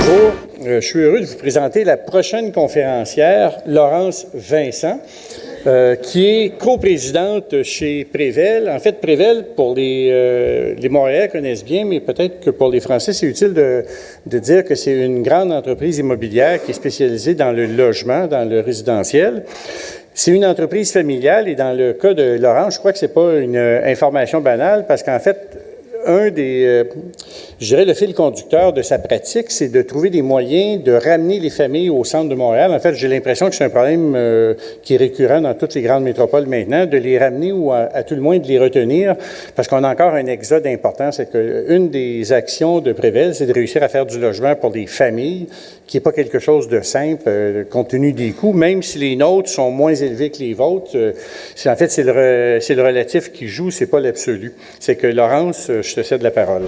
Bonjour, je suis heureux de vous présenter la prochaine conférencière, Laurence Vincent, qui est coprésidente chez Prével. En fait, Prével, pour les Montréalais connaissent bien, mais peut-être que pour les Français, c'est utile de dire que c'est une grande entreprise immobilière qui est spécialisée dans le logement, dans le résidentiel. C'est une entreprise familiale et dans le cas de Laurence, je crois que c'est pas une information banale parce qu'en fait, je dirais, le fil conducteur de sa pratique, c'est de trouver des moyens de ramener les familles au centre de Montréal. En fait, j'ai l'impression que c'est un problème qui est récurrent dans toutes les grandes métropoles maintenant, de les ramener ou à tout le moins de les retenir, parce qu'on a encore un exode important. C'est qu'une des actions de Prével, c'est de réussir à faire du logement pour des familles, qui n'est pas quelque chose de simple, compte tenu des coûts, même si les nôtres sont moins élevés que les vôtres. En fait, c'est le relatif qui joue, c'est pas l'absolu. C'est que, Laurence, je te cède la parole.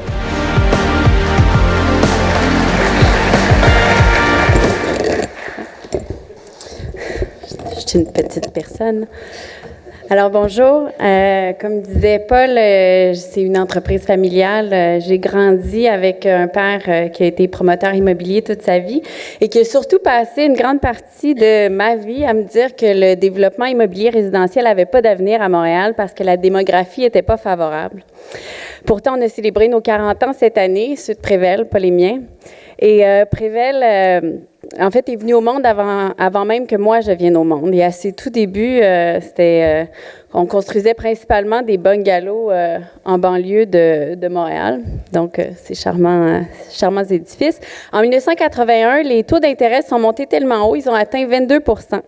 Je suis une petite personne. Alors bonjour, comme disait Paul, c'est une entreprise familiale. J'ai grandi avec un père qui a été promoteur immobilier toute sa vie et qui a surtout passé une grande partie de ma vie à me dire que le développement immobilier résidentiel n'avait pas d'avenir à Montréal parce que la démographie n'était pas favorable. Pourtant, on a célébré nos 40 ans cette année, ceux de Prével, pas les miens. Et Prével, en fait, est venu au monde avant même que moi, je vienne au monde. Et à ses tout débuts, on construisait principalement des bungalows en banlieue de Montréal. Donc, c'est charmants édifices. En 1981, les taux d'intérêt sont montés tellement haut, ils ont atteint 22 %.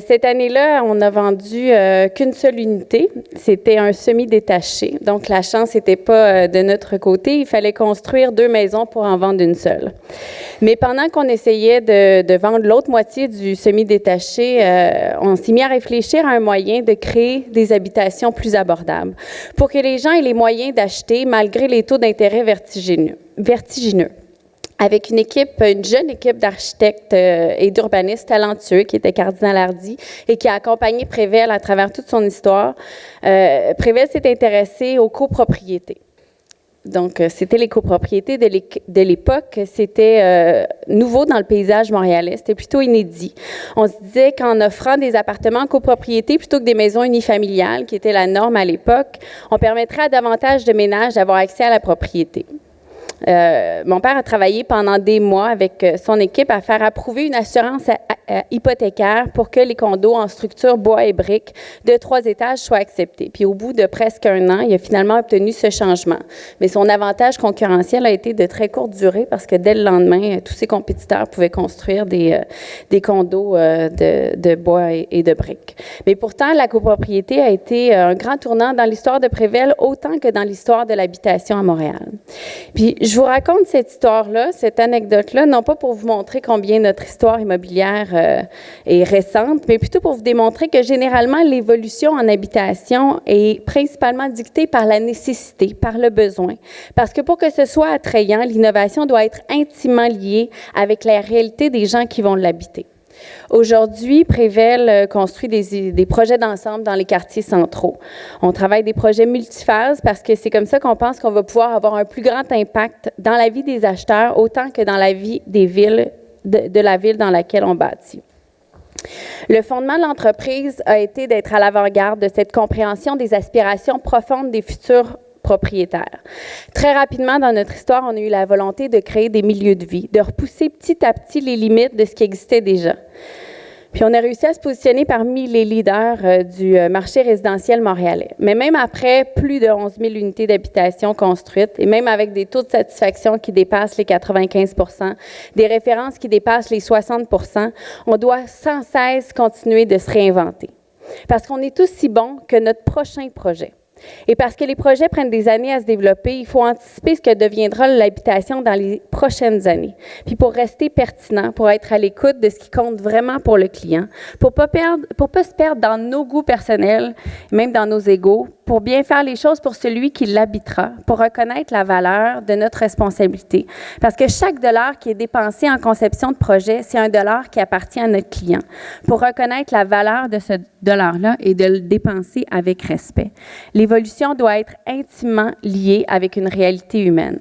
Cette année-là, on n'a vendu qu'une seule unité. C'était un semi-détaché. Donc, la chance n'était pas de notre côté. Il fallait construire 2 maisons pour en vendre une seule. Mais pendant qu'on essayait de vendre l'autre moitié du semi-détaché, on s'est mis à réfléchir à un moyen de créer des habitations plus abordables pour que les gens aient les moyens d'acheter malgré les taux d'intérêt vertigineux. Avec une jeune équipe d'architectes et d'urbanistes talentueux qui était Cardinal Hardy et qui a accompagné Prével à travers toute son histoire. Prével s'est intéressé aux copropriétés. Donc, c'était les copropriétés de l'époque. C'était nouveau dans le paysage montréalais. C'était plutôt inédit. On se disait qu'en offrant des appartements en copropriété plutôt que des maisons unifamiliales, qui était la norme à l'époque, on permettrait à davantage de ménages d'avoir accès à la propriété. Mon père a travaillé pendant des mois avec son équipe à faire approuver une assurance hypothécaire pour que les condos en structure bois et briques de 3 étages soient acceptés. Puis au bout de presque 1 an, il a finalement obtenu ce changement. Mais son avantage concurrentiel a été de très courte durée parce que dès le lendemain, tous ses compétiteurs pouvaient construire des condos de bois et de briques. Mais pourtant, la copropriété a été un grand tournant dans l'histoire de Prével autant que dans l'histoire de l'habitation à Montréal. Puis je vous raconte cette histoire-là, cette anecdote-là, non pas pour vous montrer combien notre histoire immobilière est récente, mais plutôt pour vous démontrer que généralement, l'évolution en habitation est principalement dictée par la nécessité, par le besoin. Parce que pour que ce soit attrayant, l'innovation doit être intimement liée avec la réalité des gens qui vont l'habiter. Aujourd'hui, Prével construit des projets d'ensemble dans les quartiers centraux. On travaille des projets multiphases parce que c'est comme ça qu'on pense qu'on va pouvoir avoir un plus grand impact dans la vie des acheteurs autant que dans la vie des villes, de la ville dans laquelle on bâtit. Le fondement de l'entreprise a été d'être à l'avant-garde de cette compréhension des aspirations profondes des futurs propriétaires. Très rapidement dans notre histoire, on a eu la volonté de créer des milieux de vie, de repousser petit à petit les limites de ce qui existait déjà. Puis on a réussi à se positionner parmi les leaders du marché résidentiel montréalais. Mais même après plus de 11 000 unités d'habitation construites, et même avec des taux de satisfaction qui dépassent les 95 %, des références qui dépassent les 60 %, on doit sans cesse continuer de se réinventer. Parce qu'on est aussi bon que notre prochain projet. Et parce que les projets prennent des années à se développer, il faut anticiper ce que deviendra l'habitation dans les prochaines années. Puis pour rester pertinent, pour être à l'écoute de ce qui compte vraiment pour le client, pour pas se perdre dans nos goûts personnels, même dans nos égos, pour bien faire les choses pour celui qui l'habitera, pour reconnaître la valeur de notre responsabilité. Parce que chaque dollar qui est dépensé en conception de projet, c'est un dollar qui appartient à notre client. Pour reconnaître la valeur de ce dollar-là et de le dépenser avec respect. L'évolution doit être intimement liée avec une réalité humaine.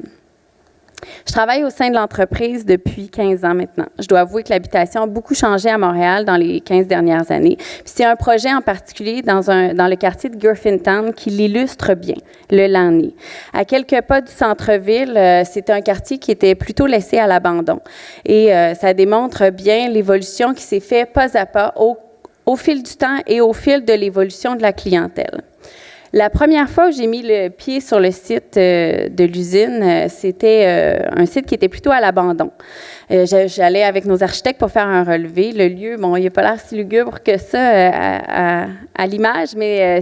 Je travaille au sein de l'entreprise depuis 15 ans maintenant. Je dois avouer que l'habitation a beaucoup changé à Montréal dans les 15 dernières années. Puis c'est un projet en particulier dans le quartier de Griffintown qui l'illustre bien, le Lani. À quelques pas du centre-ville, c'était un quartier qui était plutôt laissé à l'abandon. Et ça démontre bien l'évolution qui s'est faite pas à pas au fil du temps et au fil de l'évolution de la clientèle. La première fois où j'ai mis le pied sur le site de l'usine, c'était un site qui était plutôt à l'abandon. J'allais avec nos architectes pour faire un relevé. Le lieu, bon, il n'a pas l'air si lugubre que ça à l'image, mais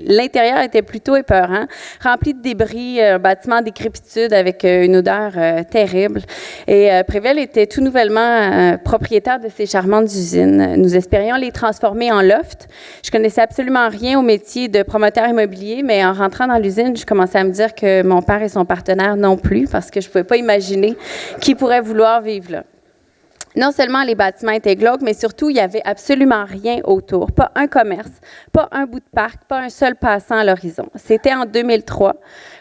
l'intérieur était plutôt épeurant, rempli de débris, un bâtiment en décrépitude avec une odeur terrible. Et Prével était tout nouvellement propriétaire de ces charmantes usines. Nous espérions les transformer en loft. Je connaissais absolument rien au métier de promoteur immobilier, mais en rentrant dans l'usine, je commençais à me dire que mon père et son partenaire non plus, parce que je ne pouvais pas imaginer qui pourrait vouloir vivre là. Non seulement les bâtiments étaient glauques, mais surtout, il n'y avait absolument rien autour. Pas un commerce, pas un bout de parc, pas un seul passant à l'horizon. C'était en 2003.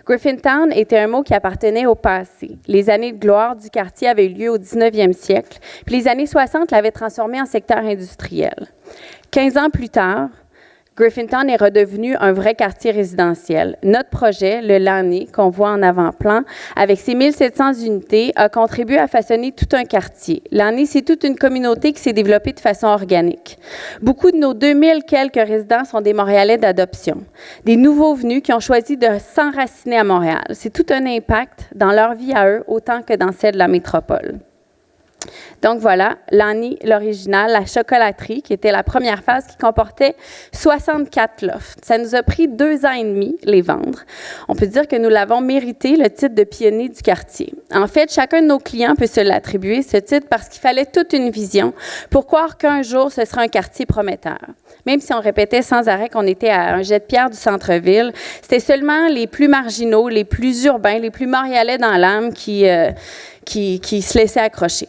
Griffintown était un mot qui appartenait au passé. Les années de gloire du quartier avaient eu lieu au 19e siècle, puis les années 60 l'avaient transformé en secteur industriel. 15 ans plus tard, Griffintown est redevenu un vrai quartier résidentiel. Notre projet, le Lani, qu'on voit en avant-plan, avec ses 1700 unités, a contribué à façonner tout un quartier. Lani, c'est toute une communauté qui s'est développée de façon organique. Beaucoup de nos 2000 quelques résidents sont des Montréalais d'adoption, des nouveaux venus qui ont choisi de s'enraciner à Montréal. C'est tout un impact dans leur vie à eux, autant que dans celle de la métropole. Donc voilà, Lani, l'original, la chocolaterie, qui était la première phase qui comportait 64 lofts. Ça nous a pris 2 ans et demi les vendre. On peut dire que nous l'avons mérité, le titre de pionnier du quartier. En fait, chacun de nos clients peut se l'attribuer, ce titre, parce qu'il fallait toute une vision pour croire qu'un jour, ce serait un quartier prometteur. Même si on répétait sans arrêt qu'on était à un jet de pierre du centre-ville, c'était seulement les plus marginaux, les plus urbains, les plus montréalais dans l'âme qui se laissaient accrocher.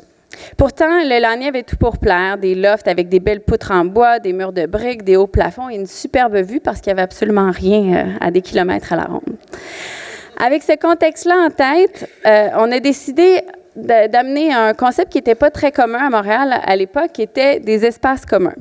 Pourtant, le Lani avait tout pour plaire, des lofts avec des belles poutres en bois, des murs de briques, des hauts plafonds et une superbe vue parce qu'il n'y avait absolument rien à des kilomètres à la ronde. Avec ce contexte-là en tête, on a décidé d'amener un concept qui n'était pas très commun à Montréal à l'époque, qui était des espaces communs.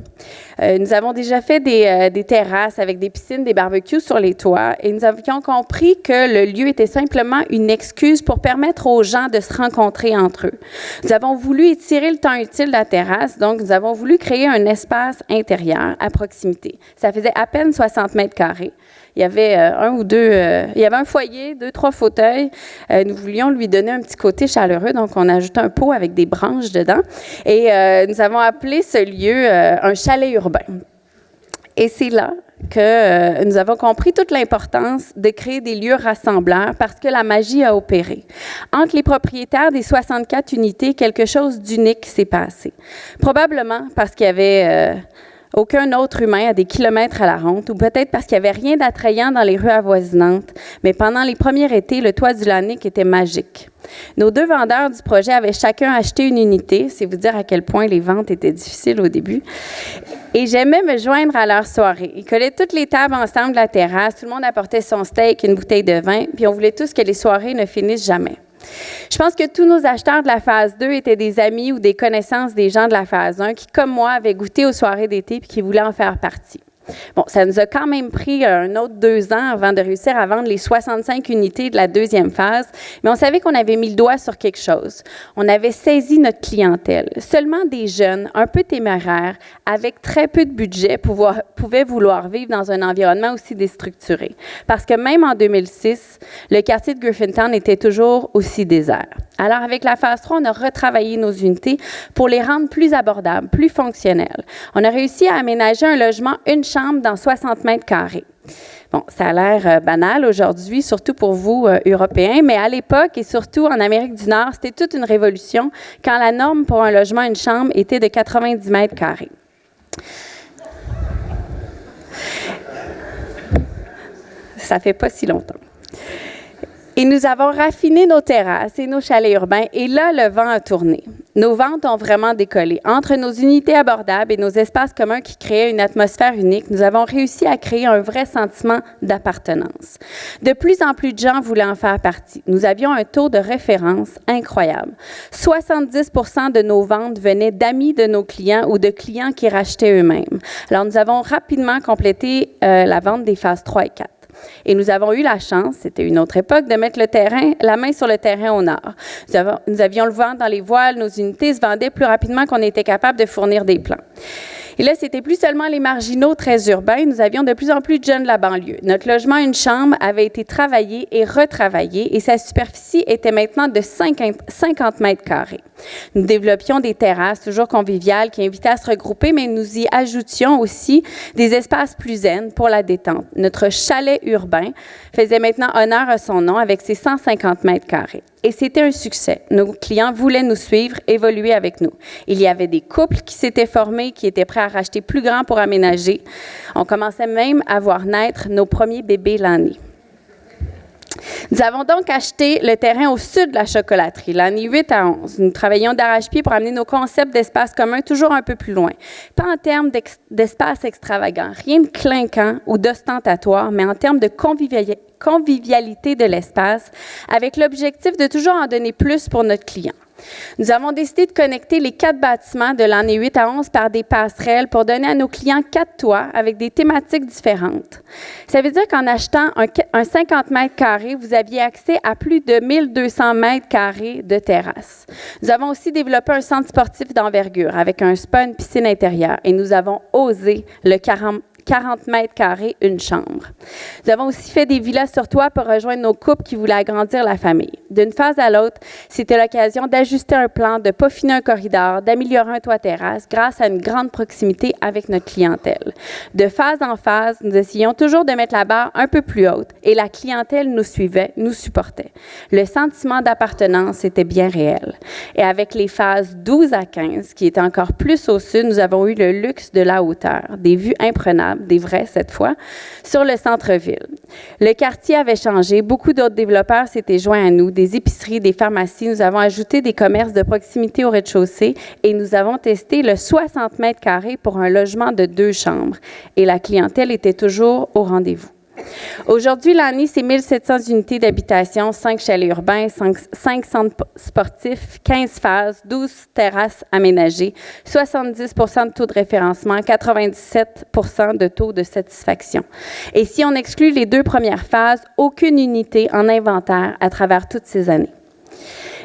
Nous avons déjà fait des terrasses avec des piscines, des barbecues sur les toits et nous avions compris que le lieu était simplement une excuse pour permettre aux gens de se rencontrer entre eux. Nous avons voulu étirer le temps utile de la terrasse, donc nous avons voulu créer un espace intérieur à proximité. Ça faisait à peine 60 mètres carrés. Il y avait il y avait un foyer, 2-3 fauteuils. Nous voulions lui donner un petit côté chaleureux, donc on a ajouté un pot avec des branches dedans. Et nous avons appelé ce lieu un chalet urbain. Et c'est là que nous avons compris toute l'importance de créer des lieux rassembleurs parce que la magie a opéré. Entre les propriétaires des 64 unités, quelque chose d'unique s'est passé. Probablement parce qu'il y avait aucun autre humain à des kilomètres à la ronde, ou peut-être parce qu'il n'y avait rien d'attrayant dans les rues avoisinantes, mais pendant les premiers étés, le toit du Lani était magique. Nos 2 vendeurs du projet avaient chacun acheté une unité, c'est vous dire à quel point les ventes étaient difficiles au début, et j'aimais me joindre à leur soirée. Ils collaient toutes les tables ensemble de la terrasse, tout le monde apportait son steak, une bouteille de vin, puis on voulait tous que les soirées ne finissent jamais. Je pense que tous nos acheteurs de la phase 2 étaient des amis ou des connaissances des gens de la phase 1 qui, comme moi, avaient goûté aux soirées d'été et qui voulaient en faire partie. Bon, ça nous a quand même pris un autre 2 ans avant de réussir à vendre les 65 unités de la 2e phase, mais on savait qu'on avait mis le doigt sur quelque chose. On avait saisi notre clientèle. Seulement des jeunes, un peu téméraires, avec très peu de budget, pouvaient vouloir vivre dans un environnement aussi déstructuré. Parce que même en 2006, le quartier de Griffintown était toujours aussi désert. Alors, avec la phase 3, on a retravaillé nos unités pour les rendre plus abordables, plus fonctionnelles. On a réussi à aménager un logement, une chambre dans 60 mètres carrés. Bon, ça a l'air banal aujourd'hui, surtout pour vous, Européens, mais à l'époque et surtout en Amérique du Nord, c'était toute une révolution quand la norme pour un logement, une chambre, était de 90 mètres carrés. Ça fait pas si longtemps. Et nous avons raffiné nos terrasses et nos chalets urbains, et là, le vent a tourné. Nos ventes ont vraiment décollé. Entre nos unités abordables et nos espaces communs qui créaient une atmosphère unique, nous avons réussi à créer un vrai sentiment d'appartenance. De plus en plus de gens voulaient en faire partie. Nous avions un taux de référence incroyable. 70% de nos ventes venaient d'amis de nos clients ou de clients qui rachetaient eux-mêmes. Alors, nous avons rapidement complété la vente des phases 3 et 4. Et nous avons eu la chance, c'était une autre époque, de mettre la main sur le terrain au nord. Nous avions le vent dans les voiles, nos unités se vendaient plus rapidement qu'on était capable de fournir des plans. Et là, c'était plus seulement les marginaux très urbains, nous avions de plus en plus de jeunes de la banlieue. Notre logement, une chambre, avait été travaillé et retravaillé et sa superficie était maintenant de 50 mètres carrés. Nous développions des terrasses toujours conviviales qui invitaient à se regrouper, mais nous y ajoutions aussi des espaces plus zen pour la détente. Notre chalet urbain faisait maintenant honneur à son nom avec ses 150 mètres carrés. Et c'était un succès. Nos clients voulaient nous suivre, évoluer avec nous. Il y avait des couples qui s'étaient formés, qui étaient prêts à racheter plus grand pour aménager. On commençait même à voir naître nos premiers bébés l'année. Nous avons donc acheté le terrain au sud de la chocolaterie, l'année 8 à 11. Nous travaillions d'arrache-pied pour amener nos concepts d'espace commun toujours un peu plus loin. Pas en termes d'espace extravagant, rien de clinquant ou d'ostentatoire, mais en termes de convivialité de l'espace, avec l'objectif de toujours en donner plus pour notre client. Nous avons décidé de connecter les 4 bâtiments de l'année 8 à 11 par des passerelles pour donner à nos clients 4 toits avec des thématiques différentes. Ça veut dire qu'en achetant un 50 mètres carrés, vous aviez accès à plus de 1200 mètres carrés de terrasse. Nous avons aussi développé un centre sportif d'envergure avec un spa, une piscine intérieure et nous avons osé le 40 mètres carrés, une chambre. Nous avons aussi fait des villas sur toit pour rejoindre nos couples qui voulaient agrandir la famille. D'une phase à l'autre, c'était l'occasion d'ajuster un plan, de peaufiner un corridor, d'améliorer un toit terrasse grâce à une grande proximité avec notre clientèle. De phase en phase, nous essayons toujours de mettre la barre un peu plus haute et la clientèle nous suivait, nous supportait. Le sentiment d'appartenance était bien réel. Et avec les phases 12 à 15, qui étaient encore plus au sud, nous avons eu le luxe de la hauteur, des vues imprenables, des vrais cette fois, sur le centre-ville. Le quartier avait changé, beaucoup d'autres développeurs s'étaient joints à nous, des épiceries, des pharmacies, nous avons ajouté des commerces de proximité au rez-de-chaussée et nous avons testé le 60 mètres carrés pour un logement de 2 chambres et la clientèle était toujours au rendez-vous. Aujourd'hui, l'année, c'est 1700 unités d'habitation, 5 chalets urbains, 5 centres sportifs, 15 phases, 12 terrasses aménagées, 70 de taux de référencement, 97 de taux de satisfaction. Et si on exclut les 2 premières phases, aucune unité en inventaire à travers toutes ces années.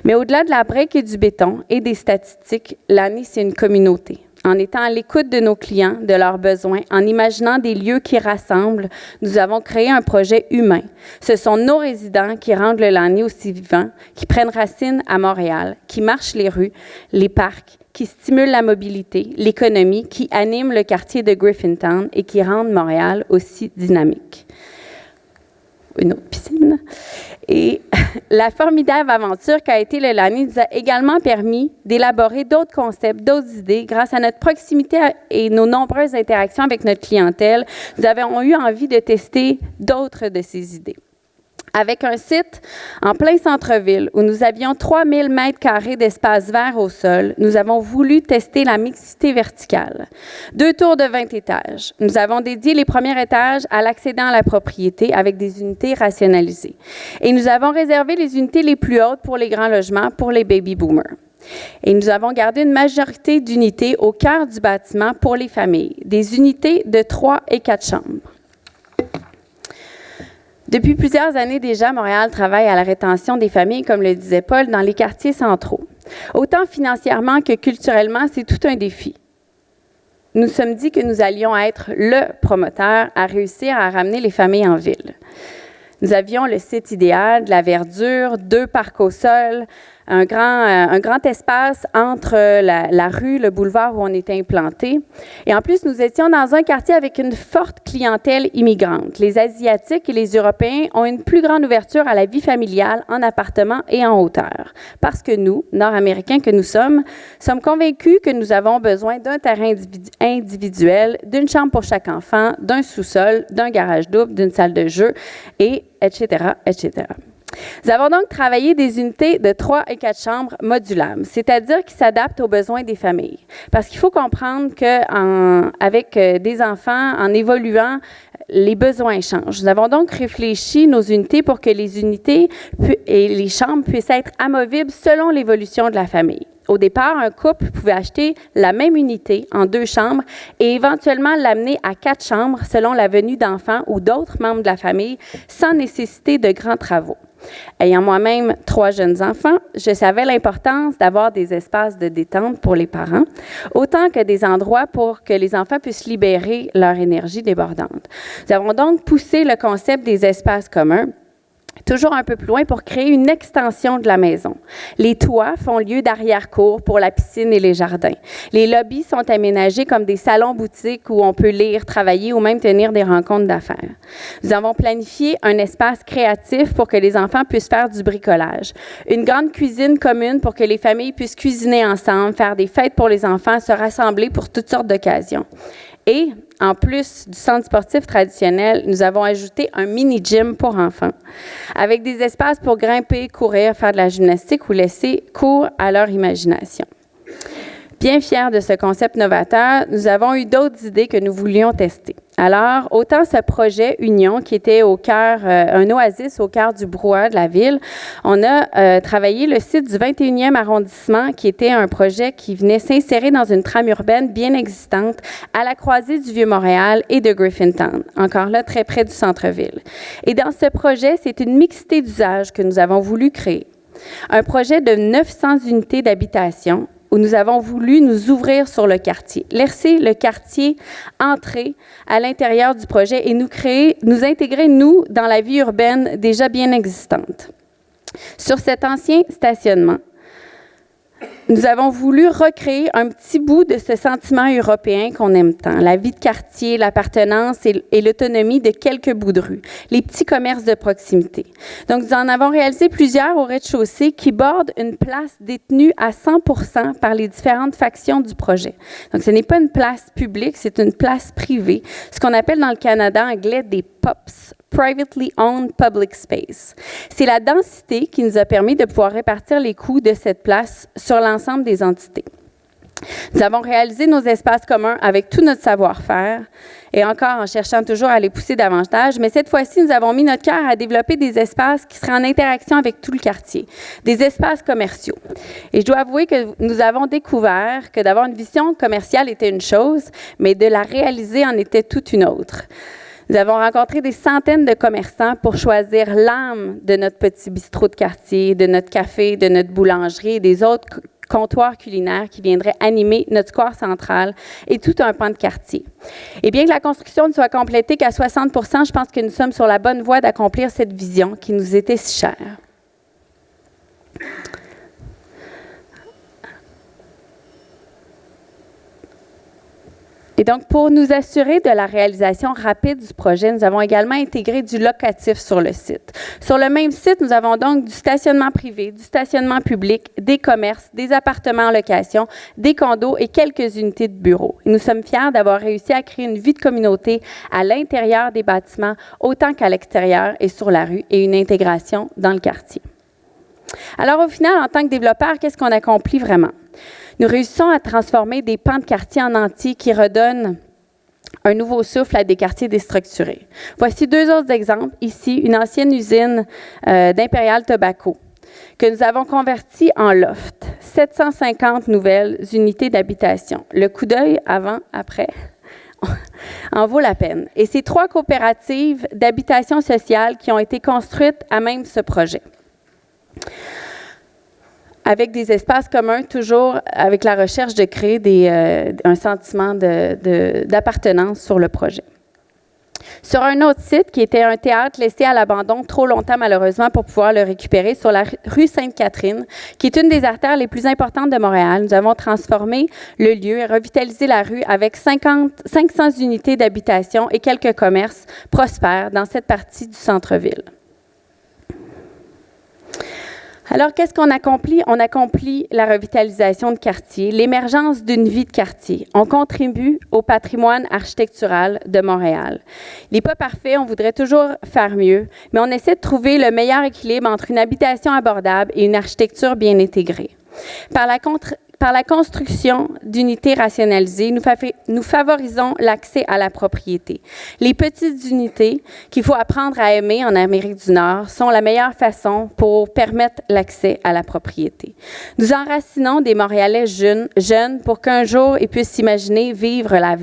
Mais au-delà de la brique et du béton et des statistiques, l'année, c'est une communauté. En étant à l'écoute de nos clients, de leurs besoins, en imaginant des lieux qui rassemblent, nous avons créé un projet humain. Ce sont nos résidents qui rendent le Lani aussi vivant, qui prennent racine à Montréal, qui marchent les rues, les parcs, qui stimulent la mobilité, l'économie, qui animent le quartier de Griffintown et qui rendent Montréal aussi dynamique. Une autre piscine. Et la formidable aventure qu'a été le Lani nous a également permis d'élaborer d'autres concepts, d'autres idées. Grâce à notre proximité et nos nombreuses interactions avec notre clientèle, nous avons eu envie de tester d'autres de ces idées. Avec un site en plein centre-ville où nous avions 3000 mètres carrés d'espace vert au sol, nous avons voulu tester la mixité verticale. 2 tours de 20 étages. Nous avons dédié les premiers étages à l'accédant à la propriété avec des unités rationalisées. Et nous avons réservé les unités les plus hautes pour les grands logements, pour les baby boomers. Et nous avons gardé une majorité d'unités au cœur du bâtiment pour les familles, des unités de 3 et 4 chambres. Depuis plusieurs années déjà, Montréal travaille à la rétention des familles, comme le disait Paul, dans les quartiers centraux. Autant financièrement que culturellement, c'est tout un défi. Nous nous sommes dit que nous allions être le promoteur à réussir à ramener les familles en ville. Nous avions le site idéal, de la verdure, 2 parcs au sol, un grand espace entre la rue, le boulevard où on était implanté. Et en plus, nous étions dans un quartier avec une forte clientèle immigrante. Les Asiatiques et les Européens ont une plus grande ouverture à la vie familiale en appartement et en hauteur. Parce que nous, Nord-Américains que nous sommes convaincus que nous avons besoin d'un terrain individuel, d'une chambre pour chaque enfant, d'un sous-sol, d'un garage double, d'une salle de jeu, et etc., etc. Nous avons donc travaillé des unités de 3 et 4 chambres modulables, c'est-à-dire qui s'adaptent aux besoins des familles. Parce qu'il faut comprendre qu'avec des enfants, en évoluant, les besoins changent. Nous avons donc réfléchi nos unités pour que les unités et les chambres puissent être amovibles selon l'évolution de la famille. Au départ, un couple pouvait acheter la même unité en 2 chambres et éventuellement l'amener à 4 chambres selon la venue d'enfants ou d'autres membres de la famille sans nécessiter de grands travaux. Ayant moi-même 3 jeunes enfants, je savais l'importance d'avoir des espaces de détente pour les parents, autant que des endroits pour que les enfants puissent libérer leur énergie débordante. Nous avons donc poussé le concept des espaces communs toujours un peu plus loin pour créer une extension de la maison. Les toits font lieu d'arrière-cour pour la piscine et les jardins. Les lobbies sont aménagés comme des salons-boutiques où on peut lire, travailler ou même tenir des rencontres d'affaires. Nous avons planifié un espace créatif pour que les enfants puissent faire du bricolage. Une grande cuisine commune pour que les familles puissent cuisiner ensemble, faire des fêtes pour les enfants, se rassembler pour toutes sortes d'occasions. Et, en plus du centre sportif traditionnel, nous avons ajouté un mini-gym pour enfants, avec des espaces pour grimper, courir, faire de la gymnastique ou laisser cours à leur imagination. Bien fiers de ce concept novateur, nous avons eu d'autres idées que nous voulions tester. Alors, autant ce projet Union, qui était au cœur, un oasis au cœur du brouhaha de la ville, on a travaillé le site du 21e arrondissement, qui était un projet qui venait s'insérer dans une trame urbaine bien existante à la croisée du Vieux-Montréal et de Griffintown, encore là très près du centre-ville. Et dans ce projet, c'est une mixité d'usages que nous avons voulu créer. Un projet de 900 unités d'habitation, où nous avons voulu nous ouvrir sur le quartier, laisser le quartier entrer à l'intérieur du projet et nous intégrer, nous, dans la vie urbaine déjà bien existante. Sur cet ancien stationnement, nous avons voulu recréer un petit bout de ce sentiment européen qu'on aime tant, la vie de quartier, l'appartenance et l'autonomie de quelques bouts de rue, les petits commerces de proximité. Donc, nous en avons réalisé plusieurs au rez-de-chaussée qui bordent une place détenue à 100% par les différentes factions du projet. Donc, ce n'est pas une place publique, c'est une place privée, ce qu'on appelle dans le Canada anglais des POPs, Privately Owned Public Space. C'est la densité qui nous a permis de pouvoir répartir les coûts de cette place sur l'ensemble des entités. Nous avons réalisé nos espaces communs avec tout notre savoir-faire et encore en cherchant toujours à les pousser davantage, mais cette fois-ci, nous avons mis notre cœur à développer des espaces qui seraient en interaction avec tout le quartier, des espaces commerciaux. Et je dois avouer que nous avons découvert que d'avoir une vision commerciale était une chose, mais de la réaliser en était toute une autre. Nous avons rencontré des centaines de commerçants pour choisir l'âme de notre petit bistrot de quartier, de notre café, de notre boulangerie et des autres comptoirs culinaires qui viendraient animer notre square central et tout un pan de quartier. Et bien que la construction ne soit complétée qu'à 60%, je pense que nous sommes sur la bonne voie d'accomplir cette vision qui nous était si chère. Et donc, pour nous assurer de la réalisation rapide du projet, nous avons également intégré du locatif sur le site. Sur le même site, nous avons donc du stationnement privé, du stationnement public, des commerces, des appartements en location, des condos et quelques unités de bureaux. Et nous sommes fiers d'avoir réussi à créer une vie de communauté à l'intérieur des bâtiments, autant qu'à l'extérieur et sur la rue, et une intégration dans le quartier. Alors, au final, en tant que développeur, qu'est-ce qu'on accomplit vraiment? Nous réussissons à transformer des pans de quartier en entier qui redonnent un nouveau souffle à des quartiers déstructurés. Voici 2 autres exemples. Ici, une ancienne usine d'Imperial Tobacco que nous avons convertie en loft. 750 nouvelles unités d'habitation. Le coup d'œil avant, après, en vaut la peine. Et c'est 3 coopératives d'habitation sociale qui ont été construites à même ce projet, avec des espaces communs, toujours avec la recherche de créer un sentiment d'appartenance sur le projet. Sur un autre site, qui était un théâtre laissé à l'abandon trop longtemps malheureusement pour pouvoir le récupérer, sur la rue Sainte-Catherine, qui est une des artères les plus importantes de Montréal, nous avons transformé le lieu et revitalisé la rue avec 500 unités d'habitation et quelques commerces prospères dans cette partie du centre-ville. Alors, qu'est-ce qu'on accomplit? On accomplit la revitalisation de quartier, l'émergence d'une vie de quartier. On contribue au patrimoine architectural de Montréal. Il n'est pas parfait, on voudrait toujours faire mieux, mais on essaie de trouver le meilleur équilibre entre une habitation abordable et une architecture bien intégrée. Par la construction d'unités rationalisées, nous favorisons l'accès à la propriété. Les petites unités qu'il faut apprendre à aimer en Amérique du Nord sont la meilleure façon pour permettre l'accès à la propriété. Nous enracinons des Montréalais jeunes pour qu'un jour ils puissent s'imaginer vivre la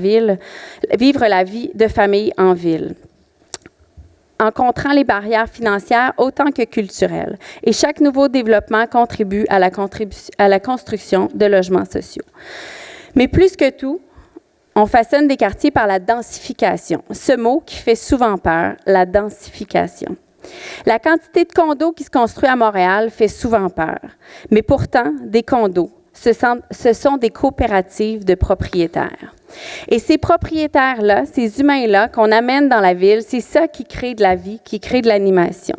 vie de famille en ville, en contrant les barrières financières autant que culturelles. Et chaque nouveau développement contribue à la construction de logements sociaux. Mais plus que tout, on façonne des quartiers par la densification. Ce mot qui fait souvent peur, la densification. La quantité de condos qui se construit à Montréal fait souvent peur. Mais pourtant, des condos, ce sont des coopératives de propriétaires. Et ces propriétaires-là, ces humains-là qu'on amène dans la ville, c'est ça qui crée de la vie, qui crée de l'animation.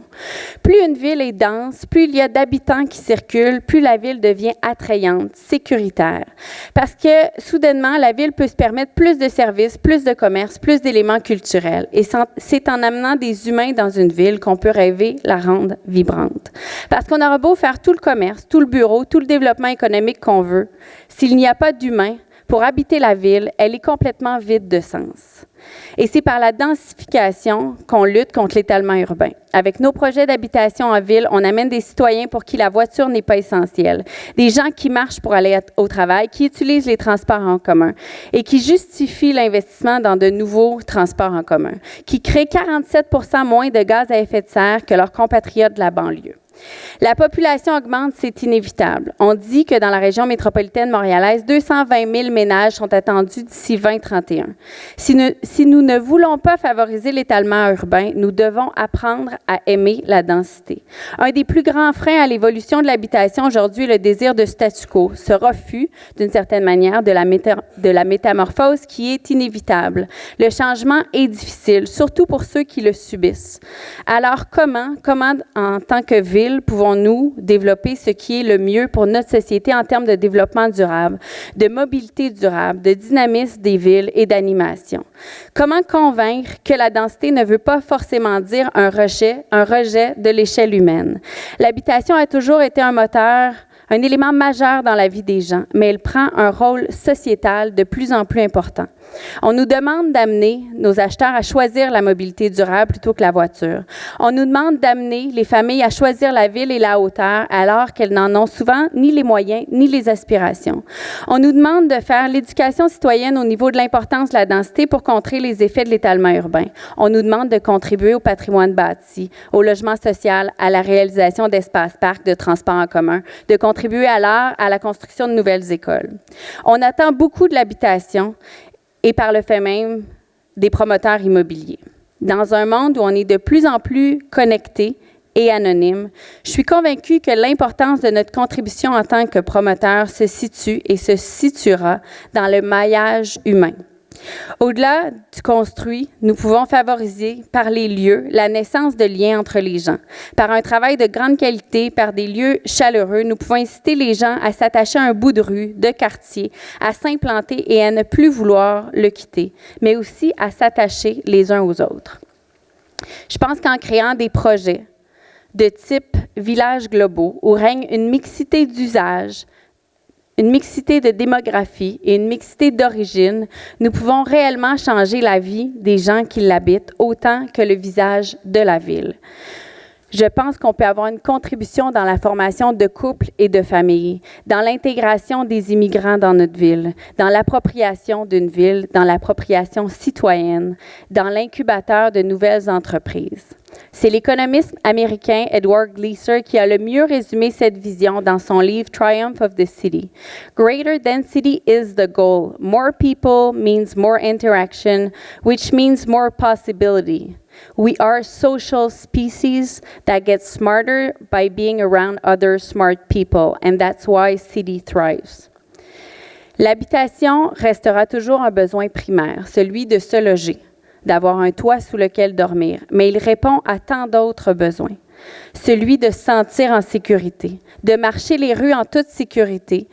Plus une ville est dense, plus il y a d'habitants qui circulent, plus la ville devient attrayante, sécuritaire. Parce que, soudainement, la ville peut se permettre plus de services, plus de commerce, plus d'éléments culturels. Et c'est en amenant des humains dans une ville qu'on peut rêver la rendre vibrante. Parce qu'on aura beau faire tout le commerce, tout le bureau, tout le développement économique qu'on veut, s'il n'y a pas d'humains pour habiter la ville, elle est complètement vide de sens. Et c'est par la densification qu'on lutte contre l'étalement urbain. Avec nos projets d'habitation en ville, on amène des citoyens pour qui la voiture n'est pas essentielle, des gens qui marchent pour aller au travail, qui utilisent les transports en commun et qui justifient l'investissement dans de nouveaux transports en commun, qui créent 47 % moins de gaz à effet de serre que leurs compatriotes de la banlieue. La population augmente, c'est inévitable. On dit que dans la région métropolitaine montréalaise, 220 000 ménages sont attendus d'ici 2031. Si nous ne voulons pas favoriser l'étalement urbain, nous devons apprendre à aimer la densité. Un des plus grands freins à l'évolution de l'habitation aujourd'hui est le désir de statu quo, ce refus, d'une certaine manière, de la métamorphose qui est inévitable. Le changement est difficile, surtout pour ceux qui le subissent. Alors, comment en tant que ville, pouvons-nous développer ce qui est le mieux pour notre société en termes de développement durable, de mobilité durable, de dynamisme des villes et d'animation? Comment convaincre que la densité ne veut pas forcément dire un rejet de l'échelle humaine? L'habitation a toujours été un élément majeur dans la vie des gens, mais elle prend un rôle sociétal de plus en plus important. On nous demande d'amener nos acheteurs à choisir la mobilité durable plutôt que la voiture. On nous demande d'amener les familles à choisir la ville et la hauteur alors qu'elles n'en ont souvent ni les moyens ni les aspirations. On nous demande de faire l'éducation citoyenne au niveau de l'importance de la densité pour contrer les effets de l'étalement urbain. On nous demande de contribuer au patrimoine bâti, au logement social, à la réalisation d'espaces-parcs, de transports en commun, de contribuer à la construction de nouvelles écoles. On attend beaucoup de l'habitation et par le fait même des promoteurs immobiliers. Dans un monde où on est de plus en plus connecté et anonyme, je suis convaincue que l'importance de notre contribution en tant que promoteur se situe et se situera dans le maillage humain. Au-delà du construit, nous pouvons favoriser par les lieux la naissance de liens entre les gens. Par un travail de grande qualité, par des lieux chaleureux, nous pouvons inciter les gens à s'attacher à un bout de rue, de quartier, à s'implanter et à ne plus vouloir le quitter, mais aussi à s'attacher les uns aux autres. Je pense qu'en créant des projets de type villages globaux où règne une mixité d'usages, une mixité de démographie et une mixité d'origine, nous pouvons réellement changer la vie des gens qui l'habitent autant que le visage de la ville. Je pense qu'on peut avoir une contribution dans la formation de couples et de familles, dans l'intégration des immigrants dans notre ville, dans l'appropriation d'une ville, dans l'appropriation citoyenne, dans l'incubateur de nouvelles entreprises. C'est l'économiste américain Edward Gleiser qui a le mieux résumé cette vision dans son livre Triumph of the City. Greater density is the goal. More people means more interaction, which means more possibility. We are social species that get smarter by being around other smart people, and that's why city thrives. L'habitation restera toujours un besoin primaire, celui de se loger, d'avoir un toit sous lequel dormir, mais il répond à tant d'autres besoins. celui de se sentir en sécurité, de marcher les rues en toute sécurité,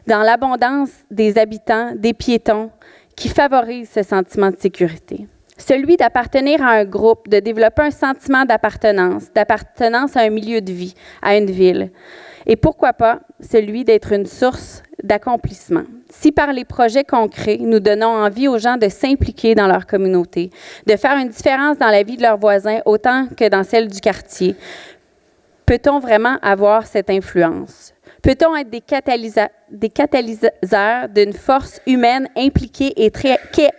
dans l'abondance des habitants, des piétons, qui favorise ce sentiment de sécurité. Celui d'appartenir à un groupe, de développer un sentiment d'appartenance à un milieu de vie, à une ville. Et pourquoi pas celui d'être une source d'accomplissement. Si par les projets concrets, nous donnons envie aux gens de s'impliquer dans leur communauté, de faire une différence dans la vie de leurs voisins autant que dans celle du quartier, peut-on vraiment avoir cette influence? Peut-on être des catalyseurs d'une force humaine impliquée et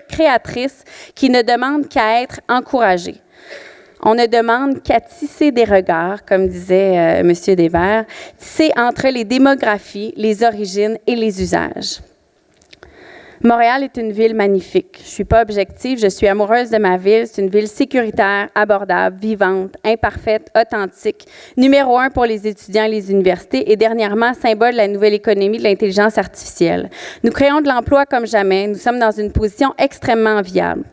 créatrice qui ne demande qu'à être encouragée? On ne demande qu'à tisser des regards, comme disait M. Desvert, tisser entre les démographies, les origines et les usages. Montréal est une ville magnifique. Je ne suis pas objective, je suis amoureuse de ma ville. C'est une ville sécuritaire, abordable, vivante, imparfaite, authentique, numéro 1 pour les étudiants et les universités et dernièrement, symbole de la nouvelle économie de l'intelligence artificielle. Nous créons de l'emploi comme jamais. Nous sommes dans une position extrêmement enviable.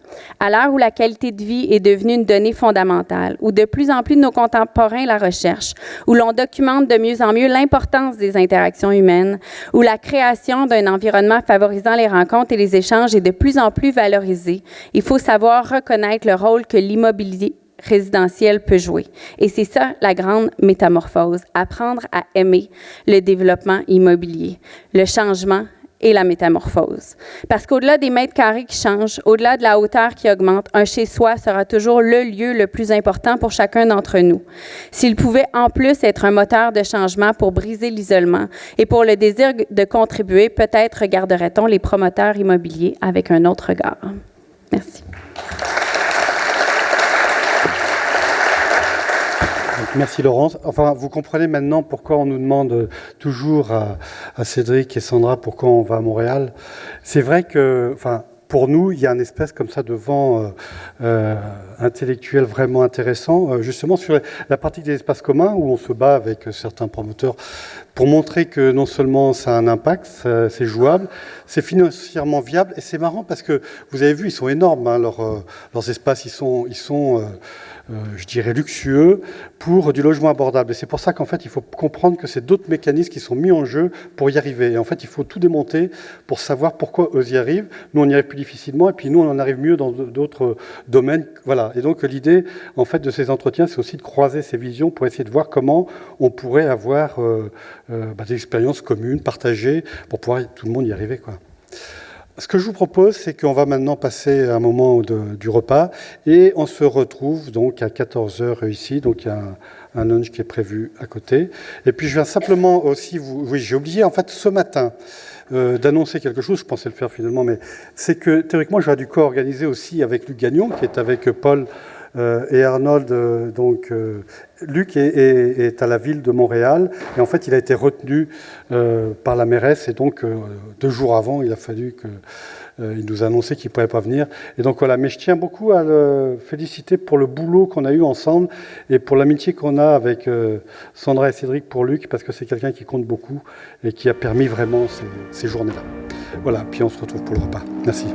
À l'heure où la qualité de vie est devenue une donnée fondamentale, où de plus en plus de nos contemporains la recherchent, où l'on documente de mieux en mieux l'importance des interactions humaines, où la création d'un environnement favorisant les rencontres et les échanges est de plus en plus valorisée, il faut savoir reconnaître le rôle que l'immobilier résidentiel peut jouer. Et c'est ça la grande métamorphose, apprendre à aimer le développement immobilier, le changement et la métamorphose. Parce qu'au-delà des mètres carrés qui changent, au-delà de la hauteur qui augmente, un chez-soi sera toujours le lieu le plus important pour chacun d'entre nous. S'il pouvait en plus être un moteur de changement pour briser l'isolement et pour le désir de contribuer, peut-être regarderait-on les promoteurs immobiliers avec un autre regard. Merci. Merci Laurence. Enfin, vous comprenez maintenant pourquoi on nous demande toujours à Cédric et Sandra pourquoi on va à Montréal. C'est vrai que, enfin, pour nous, il y a une espèce comme ça de vent intellectuel vraiment intéressant, justement sur la pratique des espaces communs où on se bat avec certains promoteurs pour montrer que non seulement ça a un impact, c'est jouable, c'est financièrement viable et c'est marrant parce que vous avez vu, ils sont énormes, hein, leurs espaces, ils sont je dirais luxueux, pour du logement abordable. Et c'est pour ça qu'en fait, il faut comprendre que c'est d'autres mécanismes qui sont mis en jeu pour y arriver. Et en fait, il faut tout démonter pour savoir pourquoi eux y arrivent. Nous, on y arrive plus difficilement, et puis nous, on en arrive mieux dans d'autres domaines. Voilà. Et donc, l'idée, en fait, de ces entretiens, c'est aussi de croiser ces visions pour essayer de voir comment on pourrait avoir des expériences communes, partagées, pour pouvoir tout le monde y arriver, quoi. Ce que je vous propose, c'est qu'on va maintenant passer un moment du repas et on se retrouve donc à 14h ici. Donc il y a un lunch qui est prévu à côté. Et puis je viens simplement aussi oui, j'ai oublié en fait ce matin d'annoncer quelque chose, je pensais le faire finalement, mais c'est que théoriquement j'aurais dû co-organiser aussi avec Luc Gagnon, qui est avec Paul et Arnold. Luc est à la ville de Montréal et en fait il a été retenu par la mairesse et donc 2 jours avant il a fallu qu'il nous annonçait qu'il ne pourrait pas venir. Et donc voilà, mais je tiens beaucoup à le féliciter pour le boulot qu'on a eu ensemble et pour l'amitié qu'on a avec Sandra et Cédric pour Luc, parce que c'est quelqu'un qui compte beaucoup et qui a permis vraiment ces journées-là. Voilà, puis on se retrouve pour le repas. Merci.